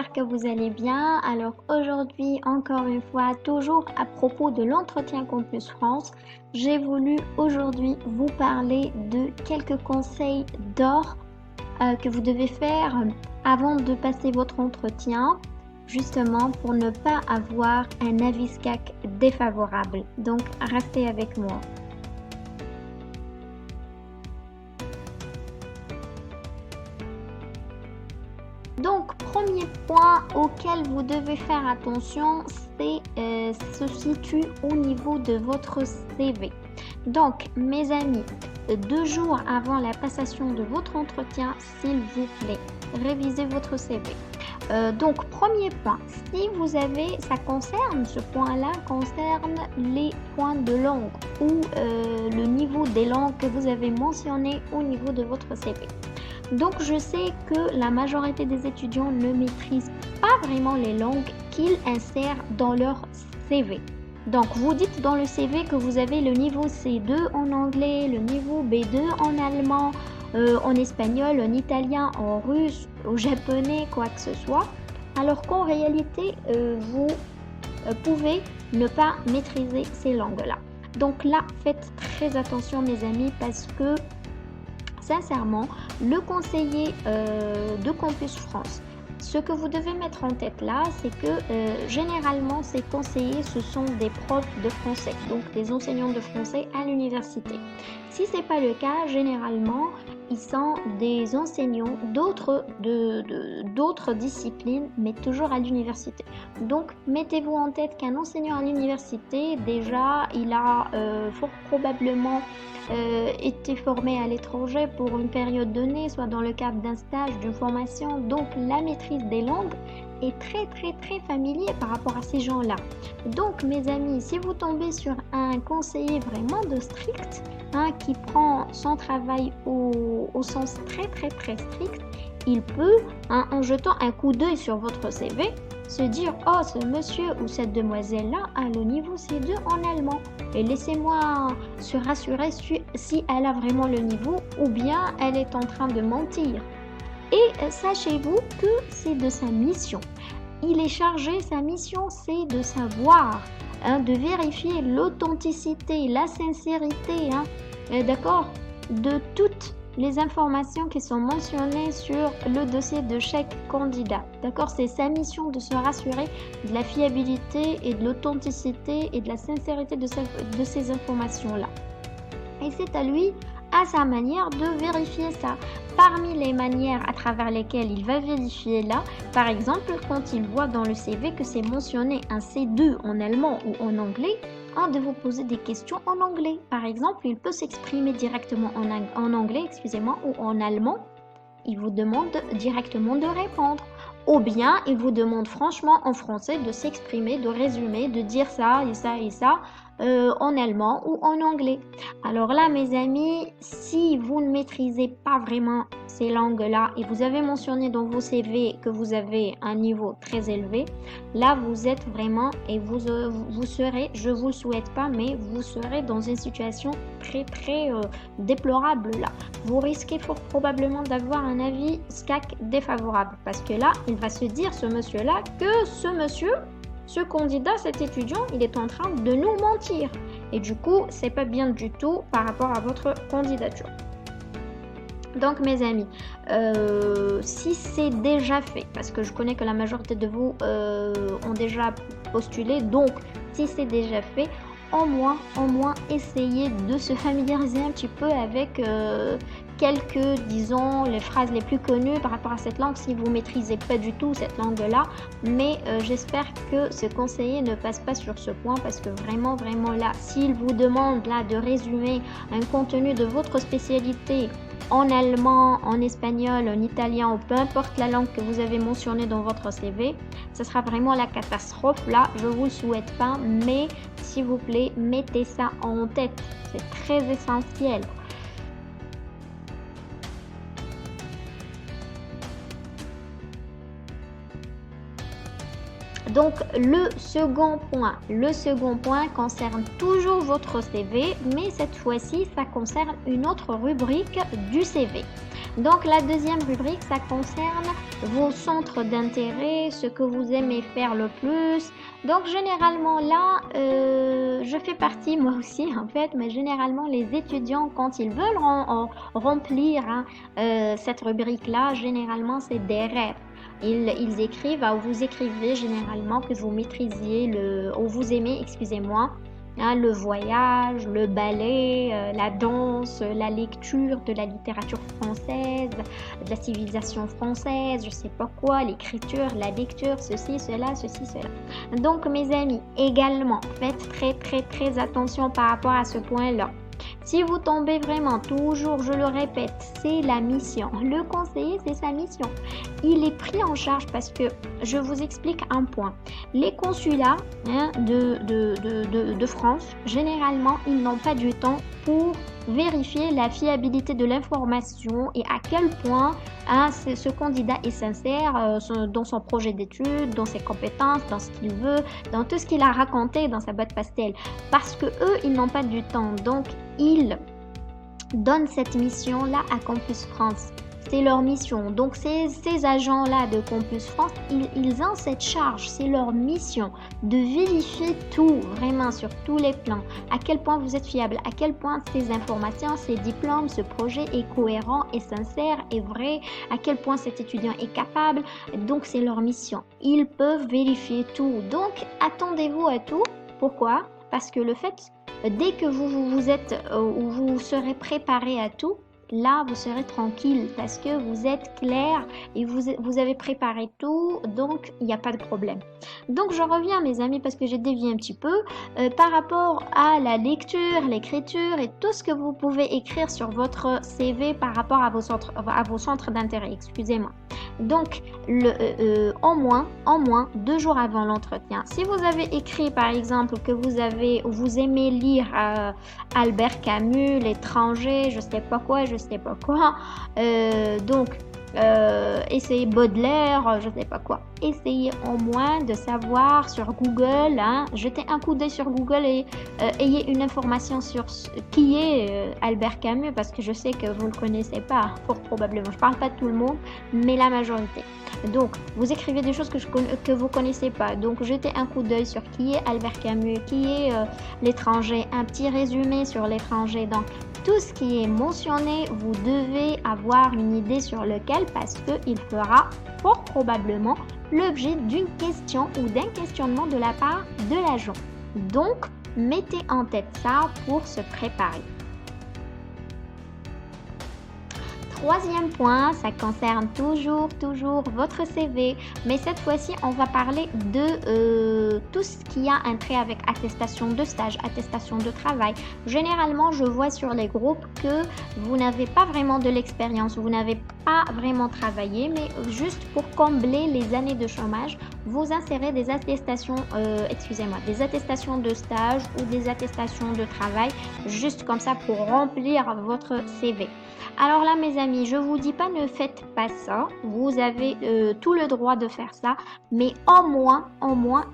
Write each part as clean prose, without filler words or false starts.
j'espère que vous allez bien. Alors aujourd'hui, encore une fois, toujours à propos de l'entretien Campus France, j'ai voulu aujourd'hui vous parler de quelques conseils d'or que vous devez faire avant de passer votre entretien, justement pour ne pas avoir un avis SCAC défavorable. Donc restez avec moi. Donc, premier point auquel vous devez faire attention, c'est se situe au niveau de votre CV. Donc, mes amis, 2 jours avant la passation de votre entretien, s'il vous plaît, révisez votre CV. Donc, premier point, si vous avez, ce point-là concerne les points de langue ou le niveau des langues que vous avez mentionné au niveau de votre CV. Donc, je sais que la majorité des étudiants ne maîtrisent pas vraiment les langues qu'ils insèrent dans leur CV. Donc, vous dites dans le CV que vous avez le niveau C2 en anglais, le niveau B2 en allemand, en espagnol, en italien, en russe, au japonais, quoi que ce soit. Alors qu'en réalité, vous pouvez ne pas maîtriser ces langues-là. Donc là, faites très attention, mes amis, parce que sincèrement, le conseiller de Campus France, ce que vous devez mettre en tête là, c'est que généralement, ces conseillers, ce sont des profs de français, donc des enseignants de français à l'université. Si ce n'est pas le cas, généralement, ils sont des enseignants d'autres disciplines, mais toujours à l'université. Donc, mettez-vous en tête qu'un enseignant à l'université, déjà, il a fort probablement été formé à l'étranger pour une période donnée, soit dans le cadre d'un stage, d'une formation. Donc, la maîtrise des langues est très familier par rapport à ces gens-là. Donc, mes amis, si vous tombez sur un conseiller vraiment de strict, qui prend son travail au sens très strict, il peut, en jetant un coup d'œil sur votre CV, se dire « Oh, ce monsieur ou cette demoiselle-là a le niveau C2 en allemand. Et laissez-moi se rassurer si elle a vraiment le niveau ou bien elle est en train de mentir. » Et sachez-vous que c'est de sa mission. Il est chargé, sa mission, c'est de savoir, de vérifier l'authenticité, la sincérité, d'accord, de toutes les informations qui sont mentionnées sur le dossier de chaque candidat. D'accord, c'est sa mission de se rassurer de la fiabilité et de l'authenticité et de la sincérité de ces informations-là. Et c'est à lui, à sa manière, de vérifier ça. Parmi les manières à travers lesquelles il va vérifier là, par exemple, quand il voit dans le CV que c'est mentionné un C2 en allemand ou en anglais, de vous poser des questions en anglais. Par exemple, il peut s'exprimer directement en anglais, ou en allemand. Il vous demande directement de répondre. Ou bien, il vous demande franchement en français de s'exprimer, de résumer, de dire ça et ça et ça en allemand ou en anglais. Alors là, mes amis, si vous ne maîtrisez pas vraiment ces langues-là et vous avez mentionné dans vos CV que vous avez un niveau très élevé, là, vous êtes vraiment et vous serez, je ne vous le souhaite pas, mais vous serez dans une situation très déplorable là. Vous risquez fort probablement d'avoir un avis SCAC défavorable parce que là, il va se dire, ce monsieur-là, que ce candidat, cet étudiant, il est en train de nous mentir. Et du coup, c'est pas bien du tout par rapport à votre candidature. Donc, mes amis, si c'est déjà fait, parce que je connais que la majorité de vous ont déjà postulé, donc si c'est déjà fait, au moins, essayez de se familiariser un petit peu avec quelques, disons, les phrases les plus connues par rapport à cette langue si vous ne maîtrisez pas du tout cette langue-là. Mais j'espère que ce conseiller ne passe pas sur ce point parce que vraiment là, s'il vous demande là de résumer un contenu de votre spécialité en allemand, en espagnol, en italien ou peu importe la langue que vous avez mentionnée dans votre CV, ce sera vraiment la catastrophe. Là, je ne vous le souhaite pas, mais s'il vous plaît, mettez ça en tête. C'est très essentiel. Donc le second point concerne toujours votre CV, mais cette fois-ci, ça concerne une autre rubrique du CV. Donc la deuxième rubrique, ça concerne vos centres d'intérêt, ce que vous aimez faire le plus. Donc généralement là, je fais partie moi aussi en fait, mais généralement les étudiants quand ils veulent remplir cette rubrique-là, généralement c'est des rêves. Ils écrivent, ou vous écrivez généralement que vous maîtrisiez ou vous aimez, excusez-moi, le voyage, le ballet, la danse, la lecture de la littérature française, de la civilisation française, je sais pas quoi, l'écriture, la lecture, ceci, cela. Donc mes amis, également, faites très très très attention par rapport à ce point-là. Si vous tombez vraiment toujours, je le répète, c'est la mission. Le conseiller, c'est sa mission. Il est pris en charge parce que, je vous explique un point. Les consulats de France, généralement, ils n'ont pas du temps pour vérifier la fiabilité de l'information et à quel point ce candidat est sincère dans son projet d'études, dans ses compétences, dans ce qu'il veut, dans tout ce qu'il a raconté dans sa boîte pastel. Parce que eux, ils n'ont pas du temps. Donc, ils donnent cette mission-là à Campus France. C'est leur mission. Donc, ces agents-là de Campus France, ils ont cette charge. C'est leur mission de vérifier tout, vraiment, sur tous les plans. À quel point vous êtes fiable, à quel point ces informations, ces diplômes, ce projet est cohérent, est sincère, est vrai, à quel point cet étudiant est capable. Donc, c'est leur mission. Ils peuvent vérifier tout. Donc, attendez-vous à tout. Pourquoi? Parce que le fait, dès que vous êtes ou vous serez préparé à tout, là, vous serez tranquille parce que vous êtes clair et vous avez préparé tout, donc il n'y a pas de problème. Donc, je reviens, mes amis, parce que j'ai dévié un petit peu par rapport à la lecture, l'écriture et tout ce que vous pouvez écrire sur votre CV par rapport à vos centres d'intérêt. Excusez-moi. Donc, en moins 2 jours avant l'entretien, si vous avez écrit par exemple que vous aimez lire Albert Camus, L'étranger, je sais pas quoi, essayez Baudelaire, je sais pas quoi. Essayez au moins de savoir sur Google, jetez un coup d'œil sur Google et ayez une information sur qui est Albert Camus, parce que je sais que vous le connaissez pas, fort probablement. Je parle pas de tout le monde, mais la majorité. Donc, vous écrivez des choses que vous connaissez pas. Donc, jetez un coup d'œil sur qui est Albert Camus, qui est L'étranger, un petit résumé sur L'étranger. Donc, tout ce qui est mentionné, vous devez avoir une idée sur lequel, parce qu'il fera fort probablement l'objet d'une question ou d'un questionnement de la part de l'agent. Donc, mettez en tête ça pour se préparer. Troisième point, ça concerne toujours votre CV, mais cette fois-ci, on va parler de tout ce qui a un trait avec attestation de stage, attestation de travail. Généralement, je vois sur les groupes que vous n'avez pas vraiment de l'expérience, vous n'avez pas vraiment travaillé, mais juste pour combler les années de chômage, vous insérez des attestations, des attestations de stage ou des attestations de travail, juste comme ça pour remplir votre CV. Alors là, mes amis, je vous dis pas ne faites pas ça. Vous avez tout le droit de faire ça, mais au moins,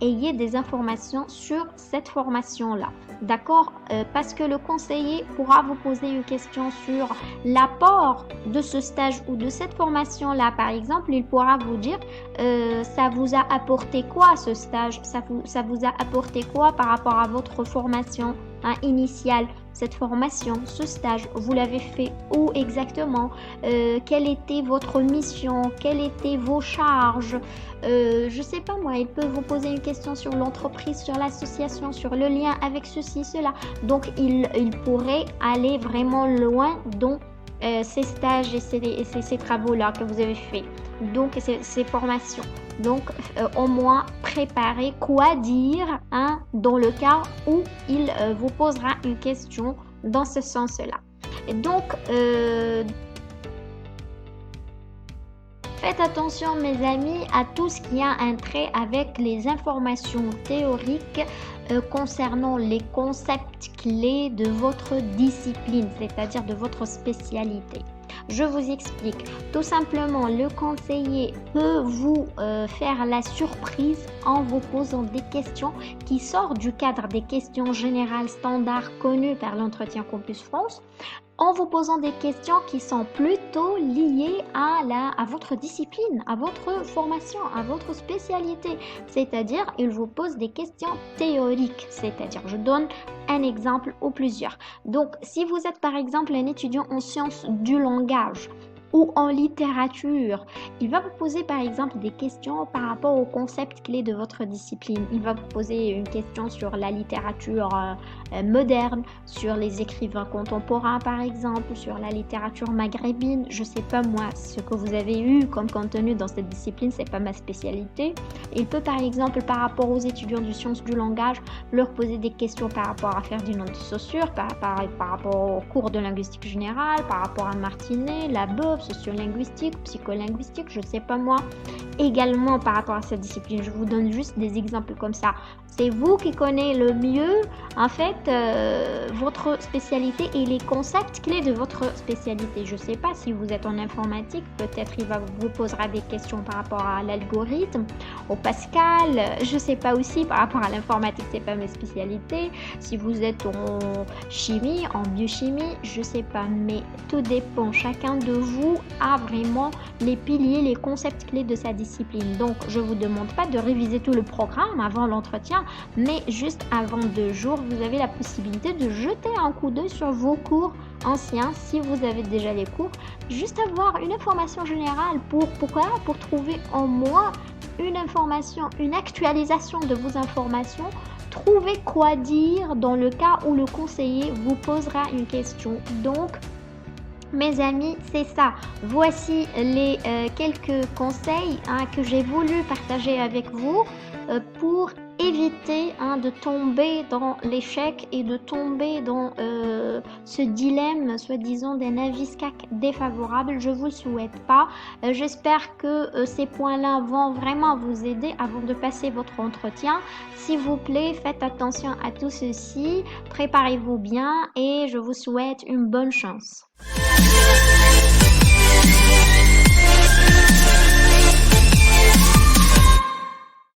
ayez des informations sur cette formation-là. D'accord? Parce que le conseiller pourra vous poser une question sur l'apport de ce stage ou de cette formation-là. Par exemple, il pourra vous dire ça vous a apporté quoi ce stage? Ça vous a apporté quoi par rapport à votre formation initiale? Cette formation, ce stage, vous l'avez fait où exactement? Quelle était votre mission? Quelles étaient vos charges? Je sais pas moi, il peut vous poser une question sur l'entreprise, sur l'association, sur le lien avec ceci, cela. Donc, il pourrait aller vraiment loin dans ces stages et ces travaux-là que vous avez fait. Donc, ces formations. Donc, au moins, préparez quoi dire dans le cas où il vous posera une question dans ce sens-là. Et donc, faites attention, mes amis, à tout ce qui a un trait avec les informations théoriques concernant les concepts clés de votre discipline, c'est-à-dire de votre spécialité. Je vous explique. Tout simplement, le conseiller peut vous faire la surprise en vous posant des questions qui sortent du cadre des questions générales standards connues par l'entretien Campus France, en vous posant des questions qui sont plutôt liées à votre discipline, à votre formation, à votre spécialité. C'est-à-dire, il vous pose des questions théoriques. C'est-à-dire, je donne un exemple ou plusieurs. Donc, si vous êtes par exemple un étudiant en sciences du langage, ou en littérature, il va vous poser par exemple des questions par rapport aux concepts clés de votre discipline. Il va vous poser une question sur la littérature moderne, sur les écrivains contemporains par exemple, sur la littérature maghrébine. Je sais pas moi ce que vous avez eu comme contenu dans cette discipline, c'est pas ma spécialité. Il peut par exemple par rapport aux étudiants du sciences du langage leur poser des questions par rapport à Ferdinand de Saussure, par rapport au cours de linguistique générale, par rapport à Martinet, Labov, sociolinguistique, psycholinguistique, je sais pas moi. Également par rapport à cette discipline, je vous donne juste des exemples comme ça. C'est vous qui connaissez le mieux en fait votre spécialité et les concepts clés de votre spécialité. Je sais pas si vous êtes en informatique, peut-être il vous posera des questions par rapport à l'algorithme, au Pascal. Je sais pas aussi par rapport à l'informatique, c'est pas mes spécialités. Si vous êtes en chimie, en biochimie, je sais pas, mais tout dépend. Chacun de vous a vraiment les piliers, les concepts clés de sa discipline. Donc, je vous demande pas de réviser tout le programme avant l'entretien, mais juste avant 2 jours, vous avez la possibilité de jeter un coup d'œil sur vos cours anciens si vous avez déjà les cours, juste avoir une information générale pourquoi pour trouver en moi une information, une actualisation de vos informations, trouver quoi dire dans le cas où le conseiller vous posera une question. Donc, mes amis, c'est ça. Voici les quelques conseils que j'ai voulu partager avec vous pour éviter de tomber dans l'échec et de tomber dans ce dilemme, soi-disant, d'un avis CAC défavorable. Je vous le souhaite pas. J'espère que ces points-là vont vraiment vous aider avant de passer votre entretien. S'il vous plaît, faites attention à tout ceci. Préparez-vous bien et je vous souhaite une bonne chance.